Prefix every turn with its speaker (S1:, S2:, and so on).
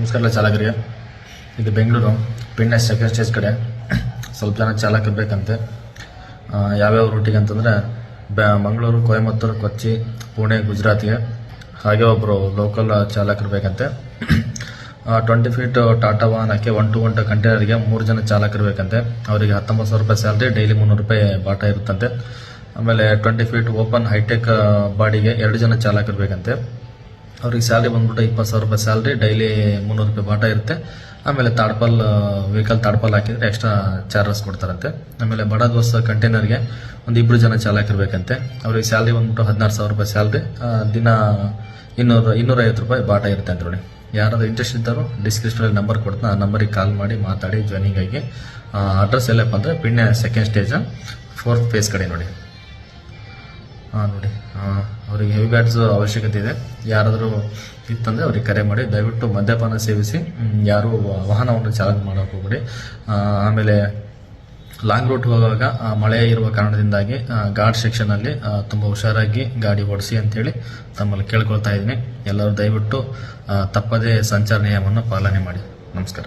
S1: ನಮಸ್ಕಾರ ಚಾಲಕರಿಗೆ. ಇದು ಬೆಂಗಳೂರು ಪಿಂಡ್ಯ ಸೆಕೆಂಡ್ ಸ್ಟೇಜ್ ಕಡೆ ಸ್ವಲ್ಪ ಜನ ಚಾಲಕರು ಬೇಕಂತೆ. ಯಾವ್ಯಾವ ರೂಟಿಗೆ ಅಂತಂದರೆ ಮಂಗಳೂರು, ಕೊಯಮತ್ತೂರು, ಕೊಚ್ಚಿ, ಪುಣೆ, ಗುಜರಾತ್ಗೆ. ಹಾಗೆ ಒಬ್ಬರು ಲೋಕಲ್ ಚಾಲಕರು ಬೇಕಂತೆ. 20 ಫೀಟ್ ಟಾಟಾ ವಾಹನಕ್ಕೆ 1 to 1 ಕಂಟೈನರ್ಗೆ 3 ಜನ ಚಾಲಕರು ಬೇಕಂತೆ. ಅವರಿಗೆ 19,000 ರೂಪಾಯಿ ಸ್ಯಾಲ್ರಿ, ಡೈಲಿ 300 ರೂಪಾಯಿ ಬಾಟ ಇರುತ್ತಂತೆ. ಆಮೇಲೆ 20 ಫೀಟ್ ಓಪನ್ ಹೈಟೆಕ್ ಬಾಡಿಗೆ 2 ಜನ ಚಾಲಕರು ಬೇಕಂತೆ. ಅವ್ರಿಗೆ ಸ್ಯಾಲ್ರಿ ಬಂದ್ಬಿಟ್ಟು 20,000 ರೂಪಾಯಿ ಸ್ಯಾಲ್ರಿ, ಡೈಲಿ 300 ರೂಪಾಯಿ ಬಾಟ ಇರುತ್ತೆ. ಆಮೇಲೆ ವೆಹಿಕಲ್ ತಾಡ್ಪಲ್ ಹಾಕಿದ್ರೆ ಎಕ್ಸ್ಟ್ರಾ ಚಾರ್ಜಸ್ ಕೊಡ್ತಾರಂತೆ. ಆಮೇಲೆ ಬಡ ದೋಸ್ ಕಂಟೈನರ್ಗೆ 2 ಜನ ಚಾಲಕರು ಬೇಕಂತೆ. ಅವ್ರಿಗೆ ಸ್ಯಾಲ್ರಿ ಬಂದ್ಬಿಟ್ಟು 16,000 ರೂಪಾಯಿ ಸ್ಯಾಲ್ರಿ, ದಿನ 250 ರೂಪಾಯಿ ಬಾಟ ಇರುತ್ತೆ ಅಂತ ನೋಡಿ. ಯಾರಾದ್ರೂ ಇಂಟ್ರೆಸ್ಟ್ ಇದ್ದಾರೋ ಡಿಸ್ಕ್ರಿಪ್ಷನಲ್ಲಿ ನಂಬರ್ ಕೊಡ್ತಾ ಆ ನಂಬರಿಗೆ ಕಾಲ್ ಮಾಡಿ ಮಾತಾಡಿ ಜಾಯ್ನಿಂಗ್ ಆಗಿ. ಅಡ್ರೆಸ್ ಎಲ್ಲಪ್ಪ ಅಂದರೆ ಪಿಂಡ್ಯ ಸೆಕೆಂಡ್ ಸ್ಟೇಜ್ 4th ಫೇಸ್ ಕಡೆ ನೋಡಿ. ನೋಡಿ ಅವ್ರಿಗೆ ಹೆವಿ ಬ್ಯಾಟ್ಸ್ ಅವಶ್ಯಕತೆ ಇದೆ. ಯಾರಾದರೂ ಇತ್ತಂದರೆ ಅವ್ರಿಗೆ ಕರೆ ಮಾಡಿ. ದಯವಿಟ್ಟು ಮದ್ಯಪಾನ ಸೇವಿಸಿ ಯಾರೂ ವಾಹನವನ್ನು ಚಾಲನೆ ಮಾಡೋಕೆ ಹೋಗ್ಬೇಡಿ. ಆಮೇಲೆ ಲಾಂಗ್ ರೂಟ್ ಹೋಗುವಾಗ ಮಳೆ ಇರುವ ಕಾರಣದಿಂದಾಗಿ ಘಾಟ್ ಸೆಕ್ಷನಲ್ಲಿ ತುಂಬ ಹುಷಾರಾಗಿ ಗಾಡಿ ಓಡಿಸಿ ಅಂತೇಳಿ ತಮ್ಮಲ್ಲಿ ಕೇಳ್ಕೊಳ್ತಾ ಇದ್ದೀನಿ. ಎಲ್ಲರೂ ದಯವಿಟ್ಟು ತಪ್ಪದೇ ಸಂಚಾರ ನಿಯಮವನ್ನು ಪಾಲನೆ ಮಾಡಿ. ನಮಸ್ಕಾರ.